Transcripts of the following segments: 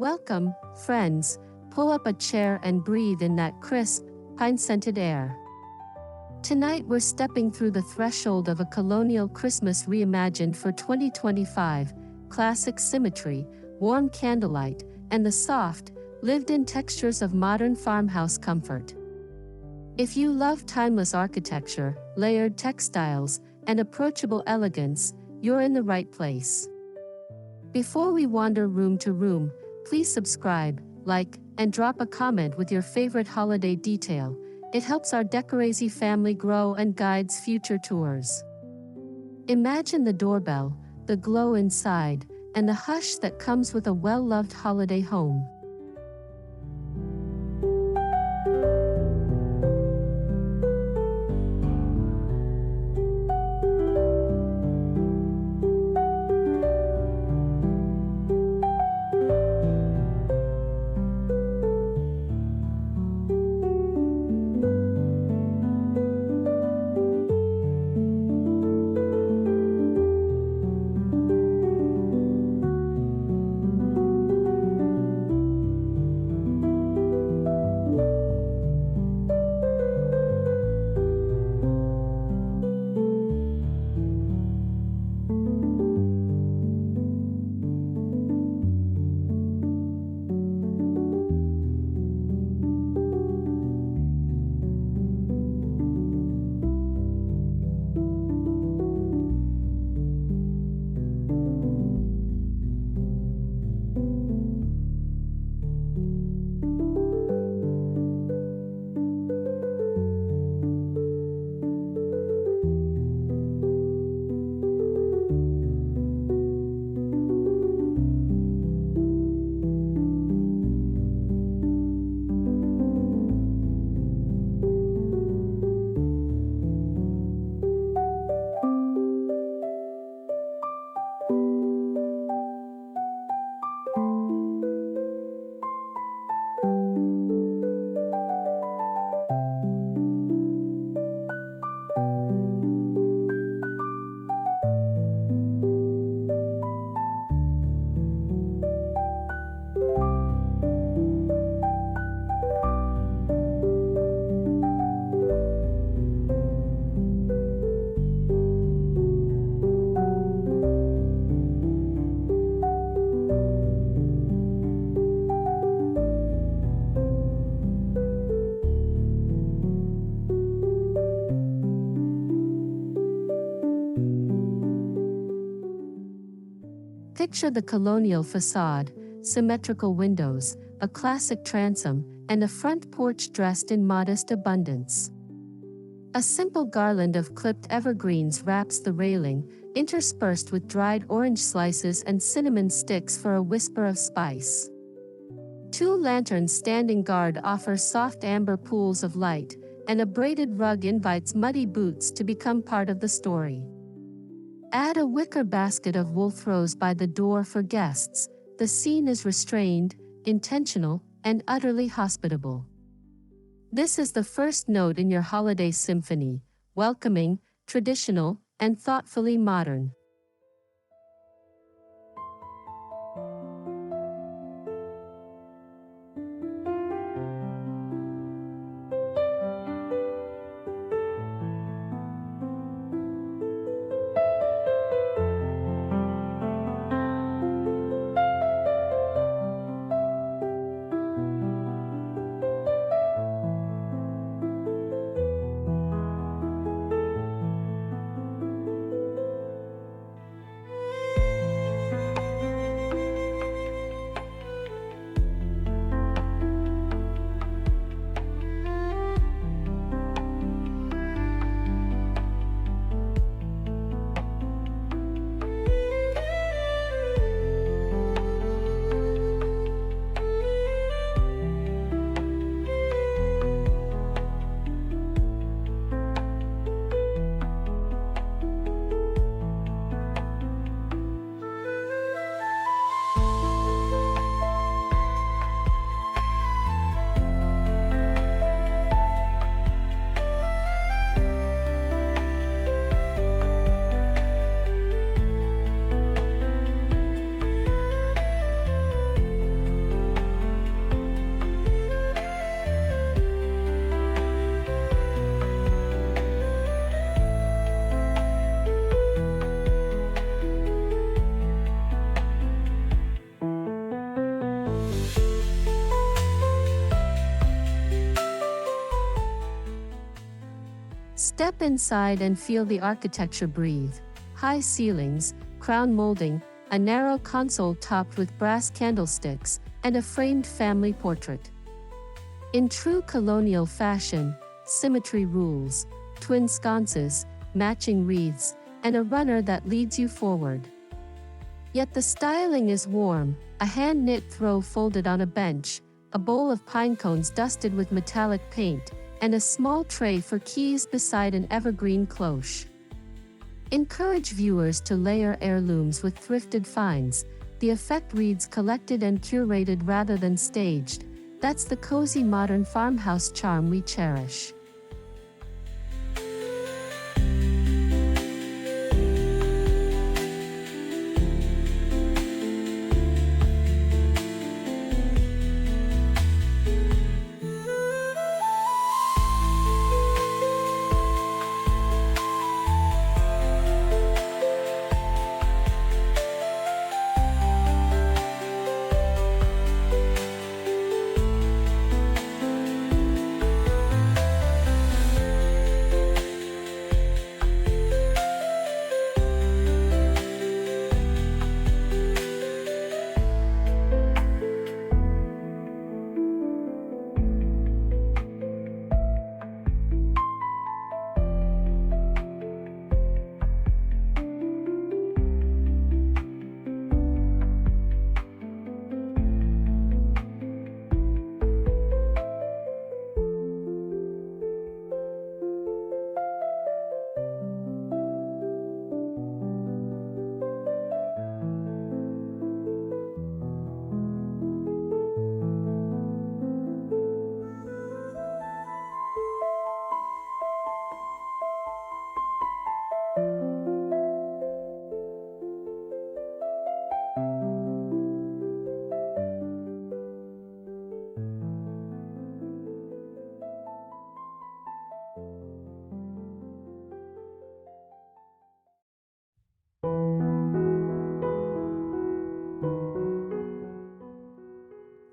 Welcome, friends. Pull up a chair and breathe in that crisp, pine-scented air. Tonight we're stepping through the threshold of a colonial Christmas reimagined for 2025, classic symmetry, warm candlelight, and the soft, lived-in textures of modern farmhouse comfort. If you love timeless architecture, layered textiles, and approachable elegance, you're in the right place. Before we wander room to room, please subscribe, like, and drop a comment with your favorite holiday detail. It helps our Decorazy family grow and guides future tours. Imagine the doorbell, the glow inside, and the hush that comes with a well-loved holiday home. Picture the colonial facade, symmetrical windows, a classic transom, and a front porch dressed in modest abundance. A simple garland of clipped evergreens wraps the railing, interspersed with dried orange slices and cinnamon sticks for a whisper of spice. Two lanterns standing guard offer soft amber pools of light, and a braided rug invites muddy boots to become part of the story. Add a wicker basket of wool throws by the door for guests. The scene is restrained, intentional, and utterly hospitable. This is the first note in your holiday symphony, welcoming, traditional, and thoughtfully modern. Step inside and feel the architecture breathe. High ceilings, crown molding, a narrow console topped with brass candlesticks, and a framed family portrait. In true colonial fashion, symmetry rules: twin sconces, matching wreaths, and a runner that leads you forward. Yet the styling is warm: a hand-knit throw folded on a bench, a bowl of pine cones dusted with metallic paint, and a small tray for keys beside an evergreen cloche. Encourage viewers to layer heirlooms with thrifted finds. The effect reads collected and curated rather than staged. That's the cozy modern farmhouse charm we cherish.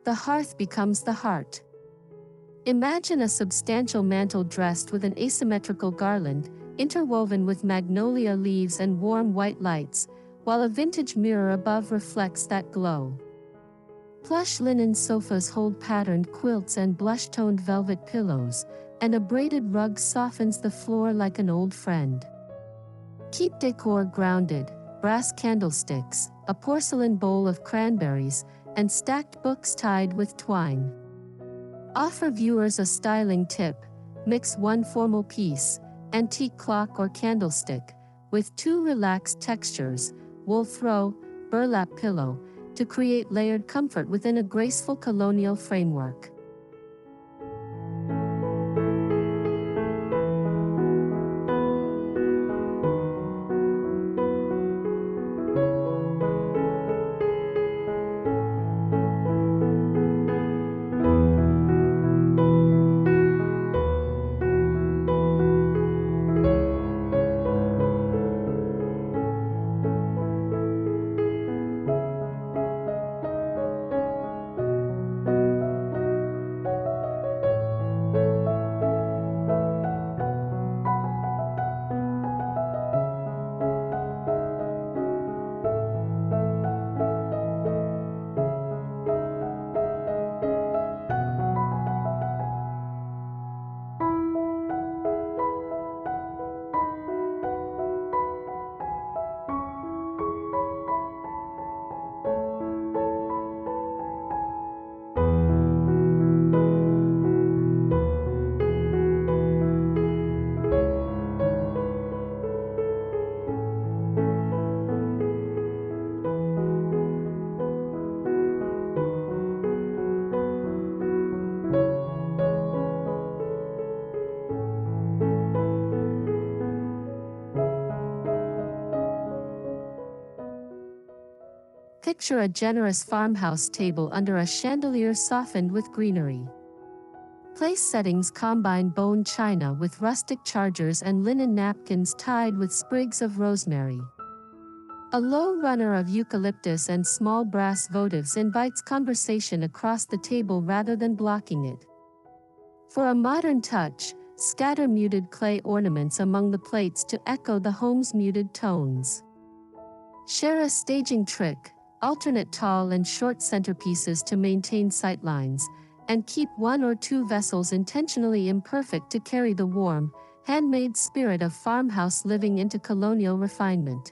The hearth becomes the heart. Imagine a substantial mantel dressed with an asymmetrical garland, interwoven with magnolia leaves and warm white lights, while a vintage mirror above reflects that glow. Plush linen sofas hold patterned quilts and blush-toned velvet pillows, and a braided rug softens the floor like an old friend. Keep decor grounded: brass candlesticks, a porcelain bowl of cranberries, and stacked books tied with twine. Offer viewers a styling tip: mix one formal piece, antique clock or candlestick, with two relaxed textures, wool throw, burlap pillow, to create layered comfort within a graceful colonial framework. Picture a generous farmhouse table under a chandelier softened with greenery. Place settings combine bone china with rustic chargers and linen napkins tied with sprigs of rosemary. A low runner of eucalyptus and small brass votives invites conversation across the table rather than blocking it. For a modern touch, Scatter muted clay ornaments among the plates to echo the home's muted tones. Share a staging trick, alternate tall and short centerpieces to maintain sightlines, and keep one or two vessels intentionally imperfect to carry the warm, handmade spirit of farmhouse living into colonial refinement.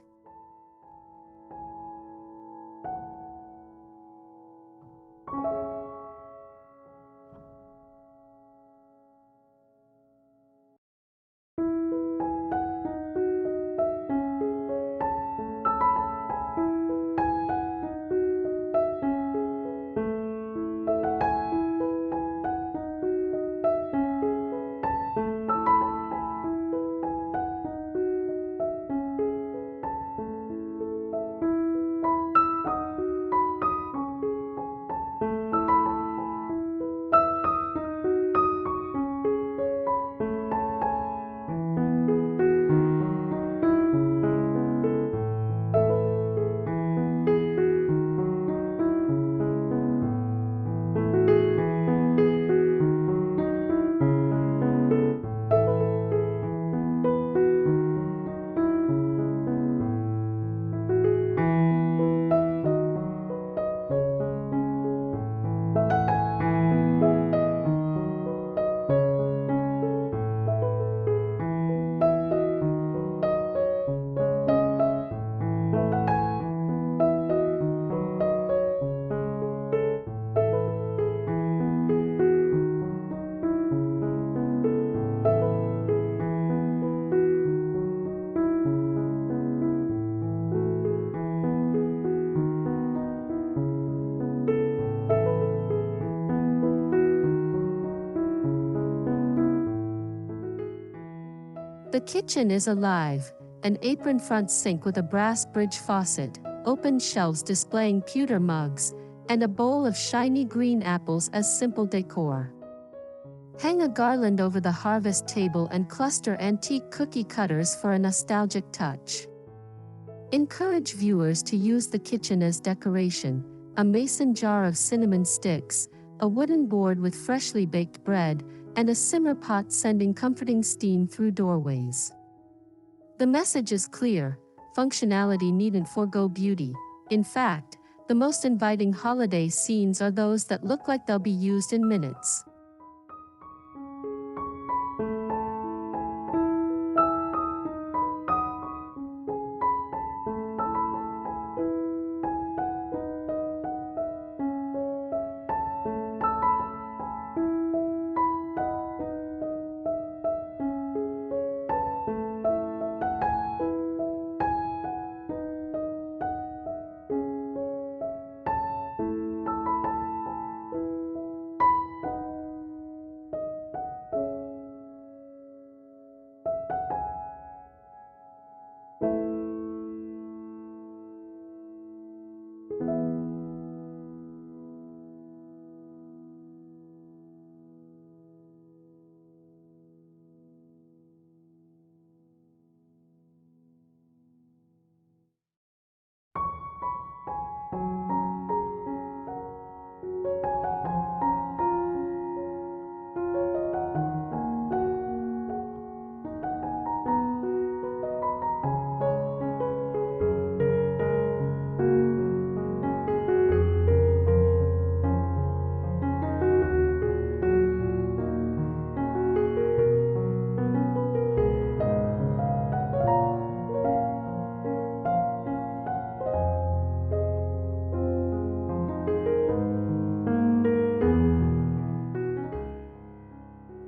The kitchen is alive, an apron-front sink with a brass bridge faucet, open shelves displaying pewter mugs, and a bowl of shiny green apples as simple decor. Hang a garland over the harvest table and cluster antique cookie cutters for a nostalgic touch. Encourage viewers to use the kitchen as decoration, a mason jar of cinnamon sticks, a wooden board with freshly baked bread, and a simmer pot sending comforting steam through doorways. The message is clear: functionality needn't forego beauty. In fact, the most inviting holiday scenes are those that look like they'll be used in minutes.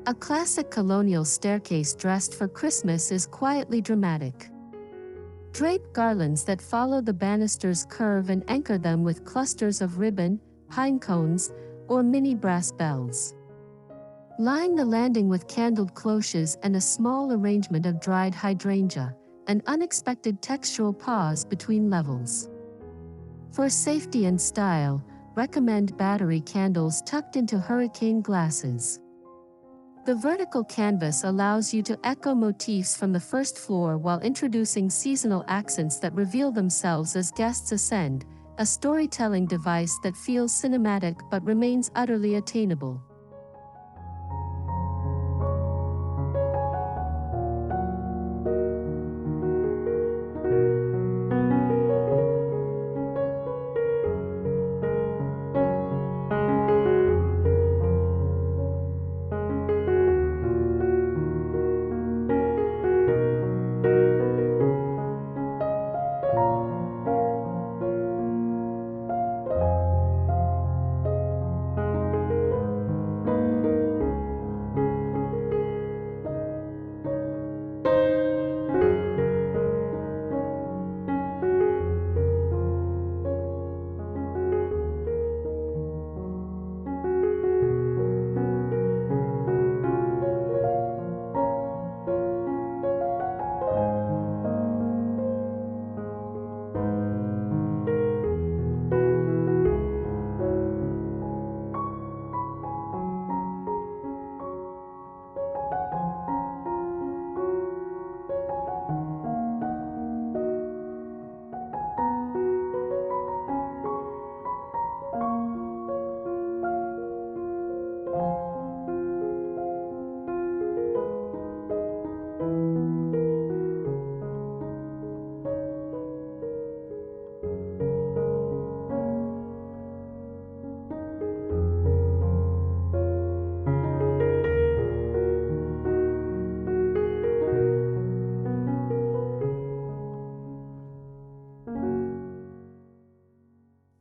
A classic colonial staircase dressed for Christmas is quietly dramatic. Drape garlands that follow the banister's curve and anchor them with clusters of ribbon, pine cones, or mini brass bells. Line the landing with candled cloches and a small arrangement of dried hydrangea, an unexpected textural pause between levels. For safety and style, recommend battery candles tucked into hurricane glasses. The vertical canvas allows you to echo motifs from the first floor while introducing seasonal accents that reveal themselves as guests ascend, a storytelling device that feels cinematic but remains utterly attainable.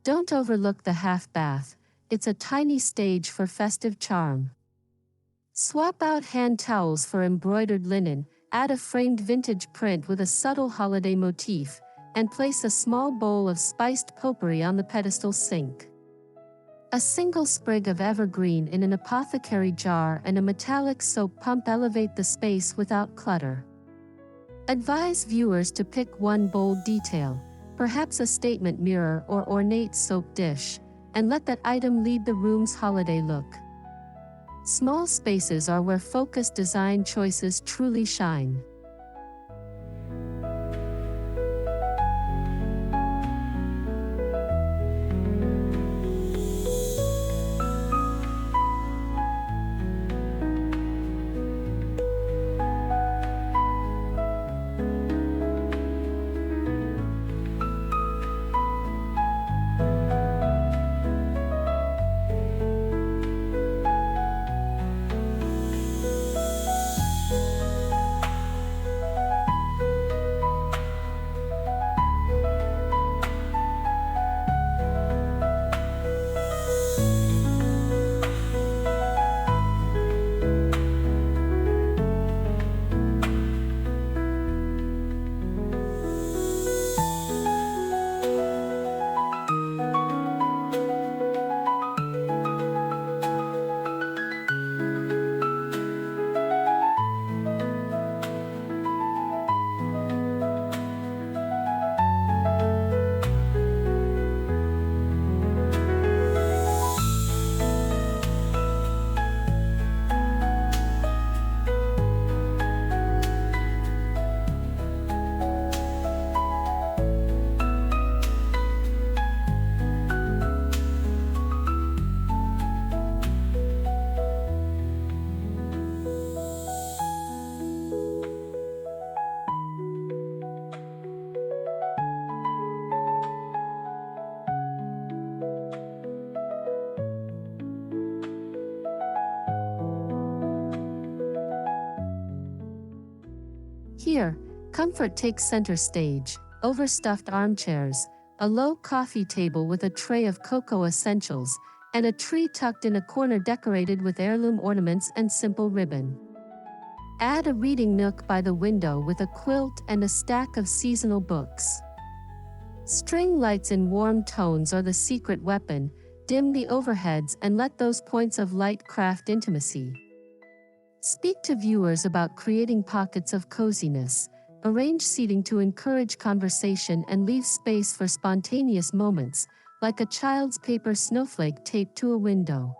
Don't overlook the half bath, it's a tiny stage for festive charm. Swap out hand towels for embroidered linen, add a framed vintage print with a subtle holiday motif, and place a small bowl of spiced potpourri on the pedestal sink. A single sprig of evergreen in an apothecary jar and a metallic soap pump elevate the space without clutter. Advise viewers to pick one bold detail, perhaps a statement mirror or ornate soap dish, and let that item lead the room's holiday look. Small spaces are where focused design choices truly shine. Here, comfort takes center stage: overstuffed armchairs, a low coffee table with a tray of cocoa essentials, and a tree tucked in a corner decorated with heirloom ornaments and simple ribbon. Add a reading nook by the window with a quilt and a stack of seasonal books. String lights in warm tones are the secret weapon. Dim the overheads and let those points of light craft intimacy. Speak to viewers about creating pockets of coziness. Arrange seating to encourage conversation and leave space for spontaneous moments, like a child's paper snowflake taped to a window.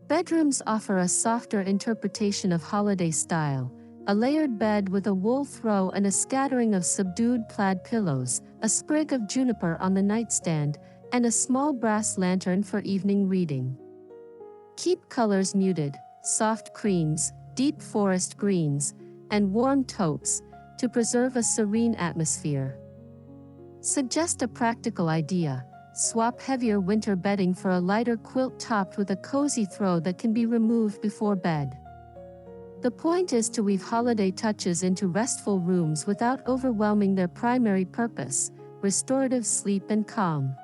Bedrooms offer a softer interpretation of holiday style: a layered bed with a wool throw and a scattering of subdued plaid pillows, a sprig of juniper on the nightstand, and a small brass lantern for evening reading. Keep colors muted, soft creams, deep forest greens, and warm taupes to preserve a serene atmosphere. Suggest a practical idea: swap heavier winter bedding for a lighter quilt topped with a cozy throw that can be removed before bed. The point is to weave holiday touches into restful rooms without overwhelming their primary purpose: restorative sleep and calm.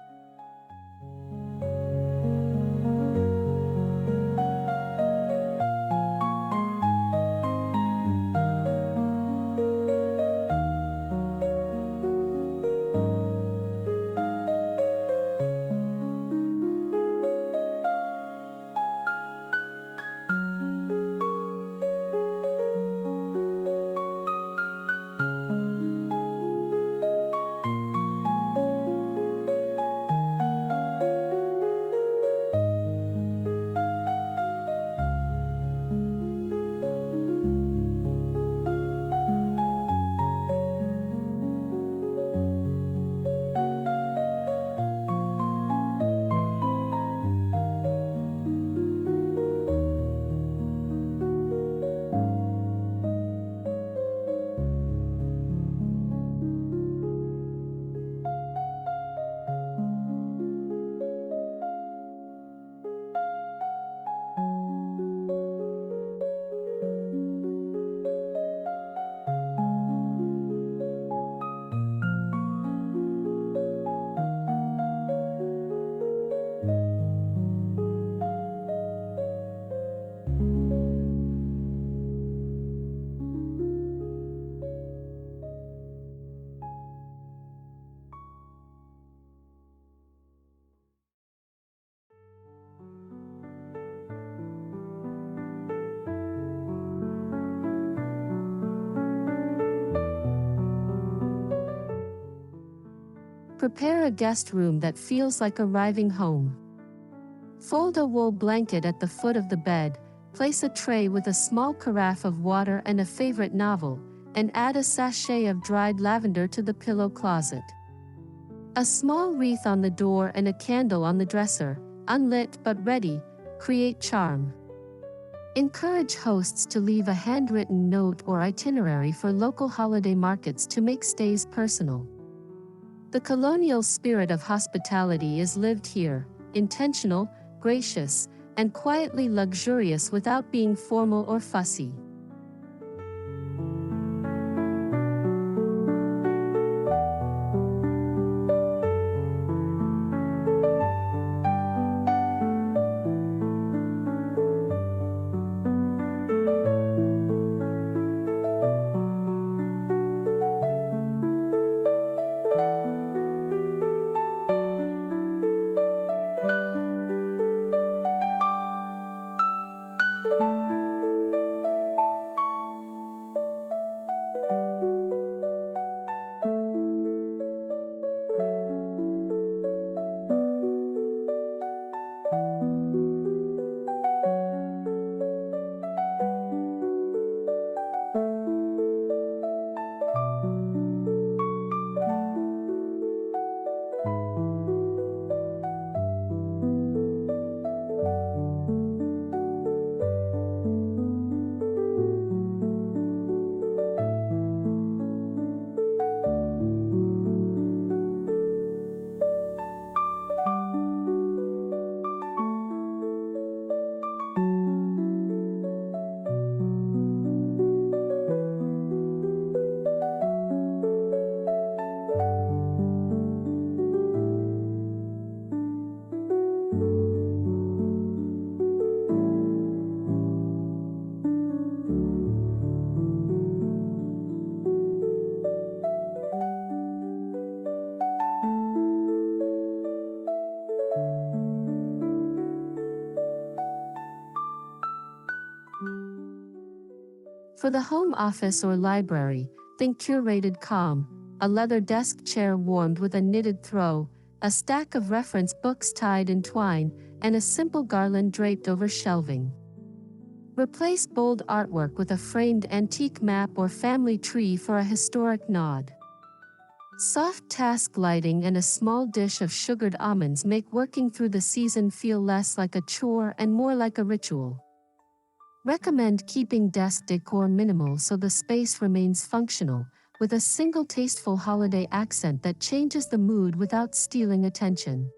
Prepare a guest room that feels like arriving home. Fold a wool blanket at the foot of the bed, place a tray with a small carafe of water and a favorite novel, and add a sachet of dried lavender to the pillow closet. A small wreath on the door and a candle on the dresser, unlit but ready, create charm. Encourage hosts to leave a handwritten note or itinerary for local holiday markets to make stays personal. The colonial spirit of hospitality is lived here, intentional, gracious, and quietly luxurious without being formal or fussy. For the home office or library, think curated calm: a leather desk chair warmed with a knitted throw, a stack of reference books tied in twine, and a simple garland draped over shelving. Replace bold artwork with a framed antique map or family tree for a historic nod. Soft task lighting and a small dish of sugared almonds make working through the season feel less like a chore and more like a ritual. Recommend keeping desk decor minimal so the space remains functional, with a single tasteful holiday accent that changes the mood without stealing attention.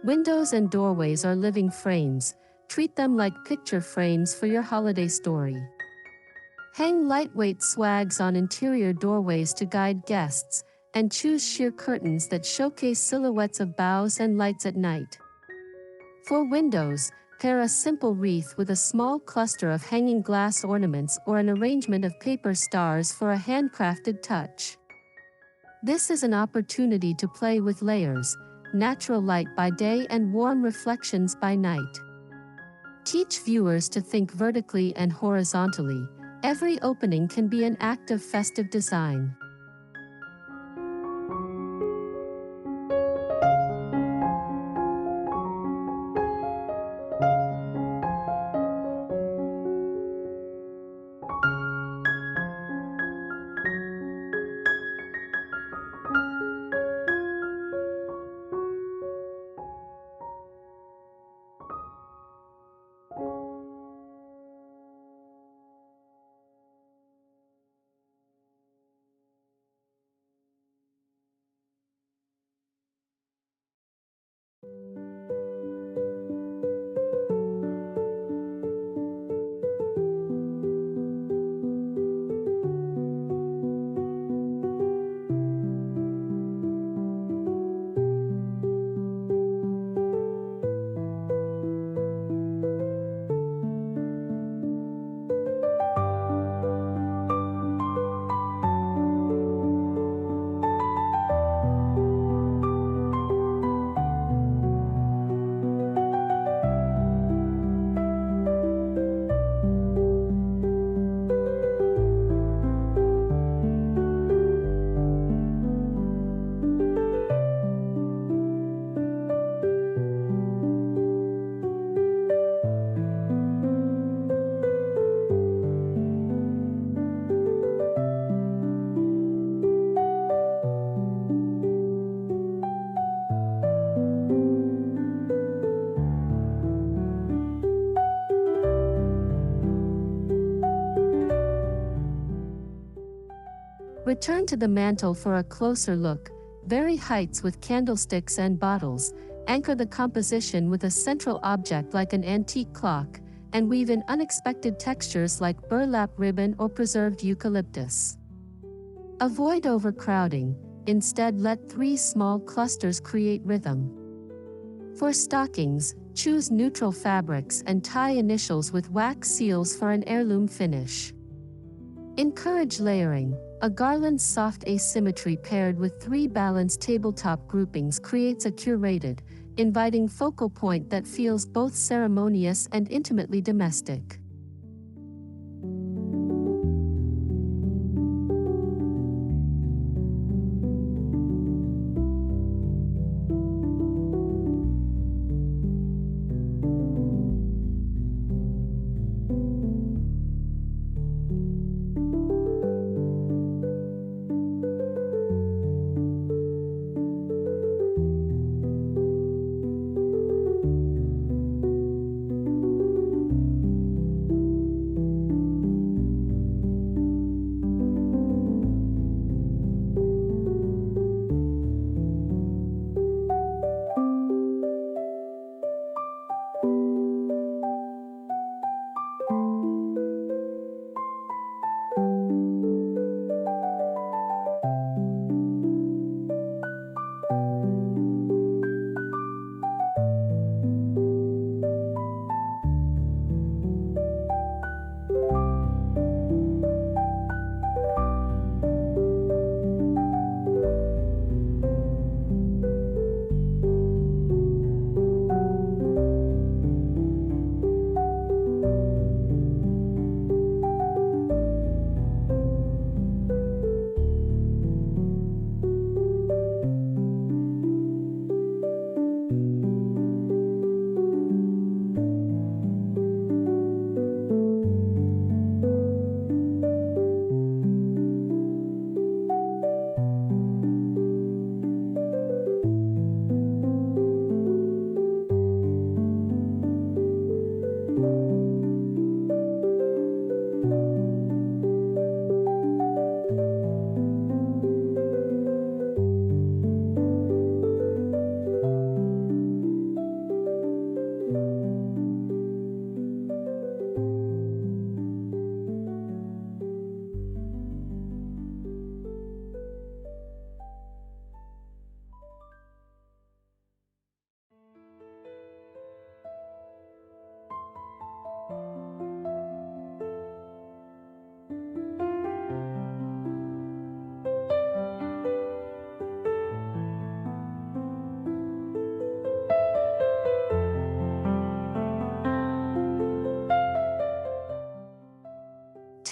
Windows and doorways are living frames. Treat them like picture frames for your holiday story. Hang lightweight swags on interior doorways to guide guests, and choose sheer curtains that showcase silhouettes of boughs and lights at night. For windows, pair a simple wreath with a small cluster of hanging glass ornaments or an arrangement of paper stars for a handcrafted touch. This is an opportunity to play with layers, natural light by day and warm reflections by night. Teach viewers to think vertically and horizontally. Every opening can be an act of festive design. Return to the mantel for a closer look. Vary heights with candlesticks and bottles, anchor the composition with a central object like an antique clock, and weave in unexpected textures like burlap ribbon or preserved eucalyptus. Avoid overcrowding, instead let 3 small clusters create rhythm. For stockings, choose neutral fabrics and tie initials with wax seals for an heirloom finish. Encourage layering. A garland's soft asymmetry paired with 3 balanced tabletop groupings creates a curated, inviting focal point that feels both ceremonious and intimately domestic.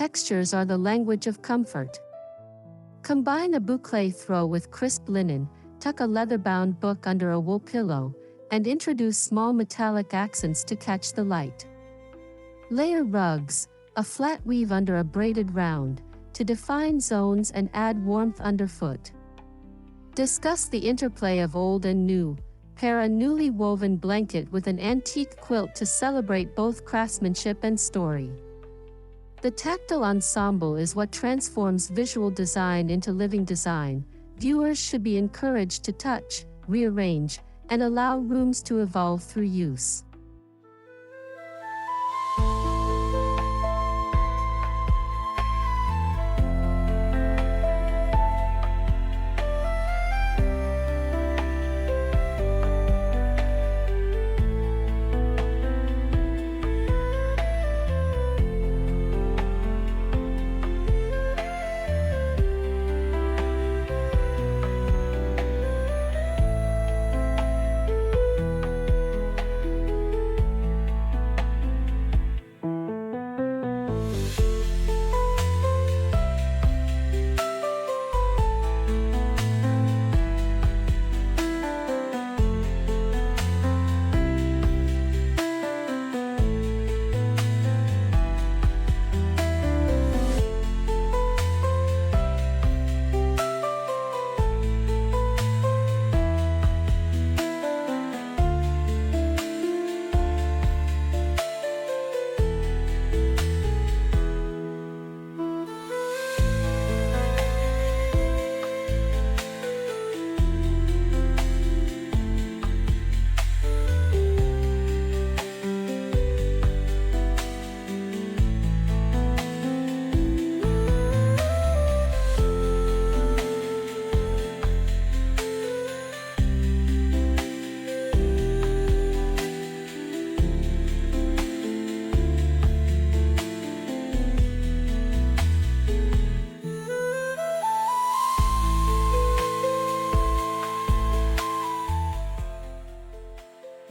Textures are the language of comfort. Combine a boucle throw with crisp linen, tuck a leather-bound book under a wool pillow, and introduce small metallic accents to catch the light. Layer rugs, a flat weave under a braided round, to define zones and add warmth underfoot. Discuss the interplay of old and new. Pair a newly woven blanket with an antique quilt to celebrate both craftsmanship and story. The tactile ensemble is what transforms visual design into living design. Viewers should be encouraged to touch, rearrange, and allow rooms to evolve through use.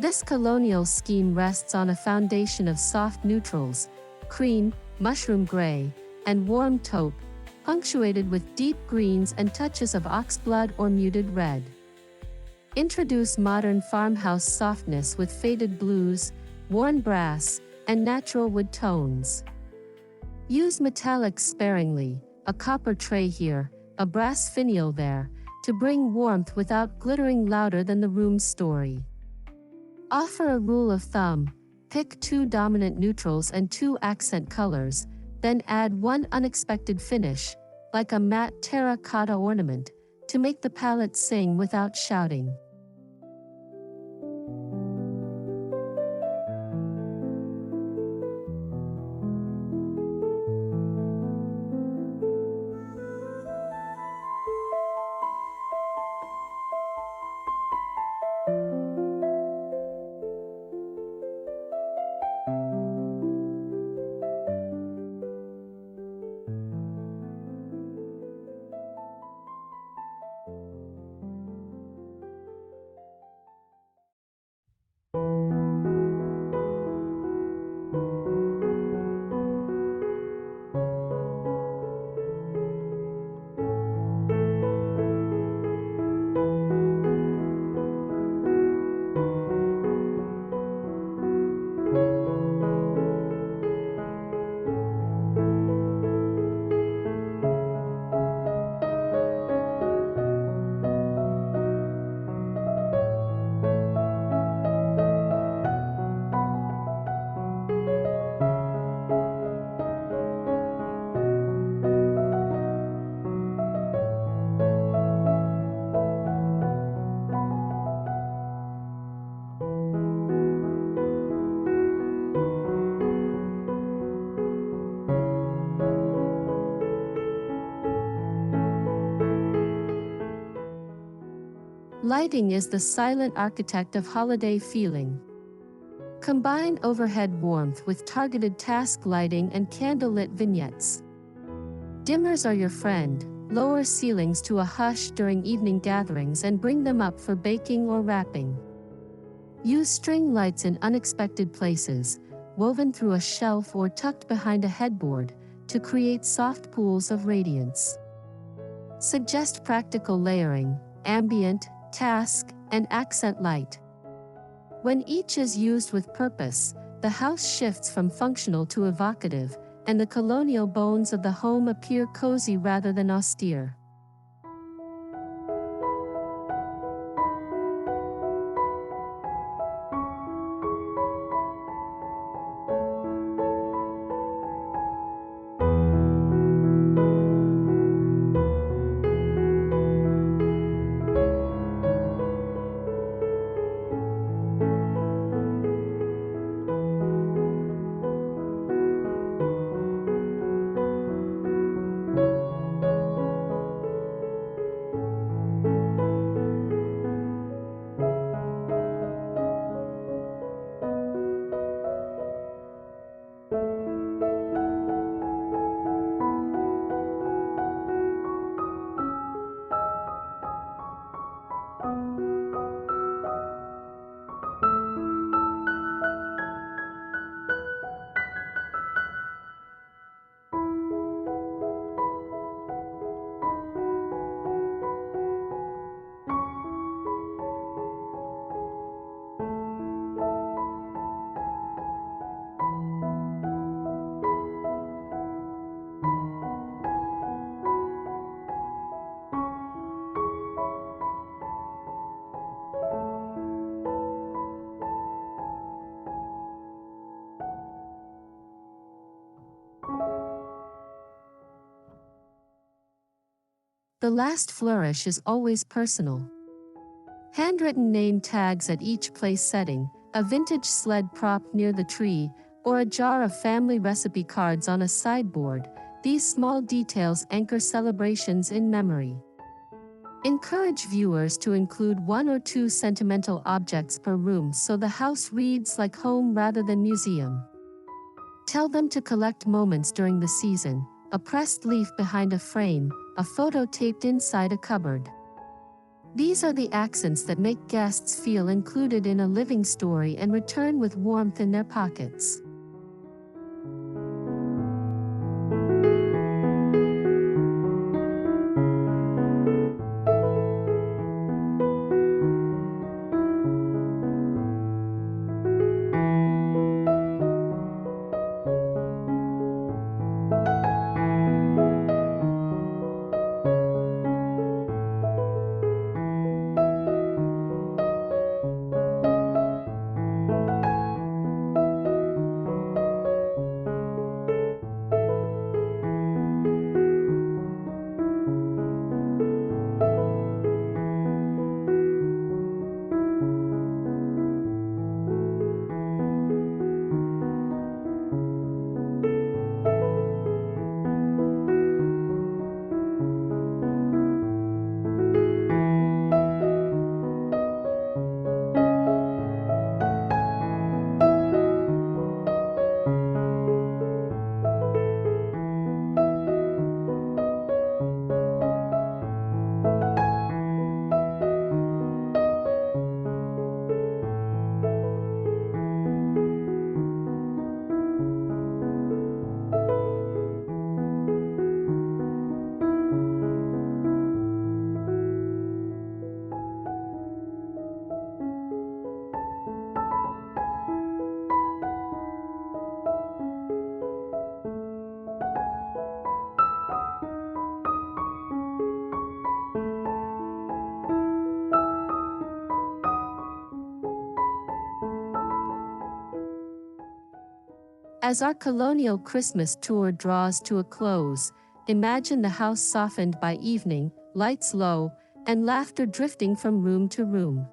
This colonial scheme rests on a foundation of soft neutrals, cream, mushroom gray, and warm taupe, punctuated with deep greens and touches of oxblood or muted red. Introduce modern farmhouse softness with faded blues, worn brass, and natural wood tones. Use metallics sparingly, a copper tray here, a brass finial there, to bring warmth without glittering louder than the room's story. Offer a rule of thumb: pick 2 dominant neutrals and 2 accent colors, then add one unexpected finish, like a matte terracotta ornament, to make the palette sing without shouting. Lighting is the silent architect of holiday feeling. Combine overhead warmth with targeted task lighting and candlelit vignettes. Dimmers are your friend. Lower ceilings to a hush during evening gatherings and bring them up for baking or wrapping. Use string lights in unexpected places, woven through a shelf or tucked behind a headboard, to create soft pools of radiance. Suggest practical layering: ambient, task, and accent light. When each is used with purpose, the house shifts from functional to evocative, and the colonial bones of the home appear cozy rather than austere. The last flourish is always personal. Handwritten name tags at each place setting, a vintage sled prop near the tree, or a jar of family recipe cards on a sideboard, these small details anchor celebrations in memory. Encourage viewers to include 1 or 2 sentimental objects per room so the house reads like home rather than museum. Tell them to collect moments during the season: a pressed leaf behind a frame, a photo taped inside a cupboard. These are the accents that make guests feel included in a living story and return with warmth in their pockets. As our Colonial Christmas tour draws to a close, imagine the house softened by evening, lights low, and laughter drifting from room to room.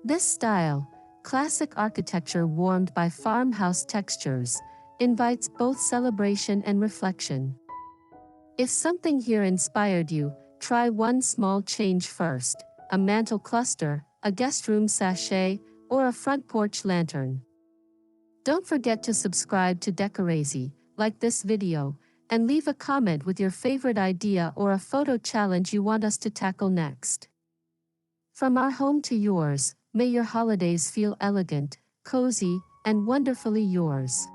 This style, classic architecture warmed by farmhouse textures, invites both celebration and reflection. If something here inspired you, try one small change first: a mantel cluster, a guest room sachet, or a front porch lantern. Don't forget to subscribe to Decorazy, like this video, and leave a comment with your favorite idea or a photo challenge you want us to tackle next. From our home to yours, may your holidays feel elegant, cozy, and wonderfully yours.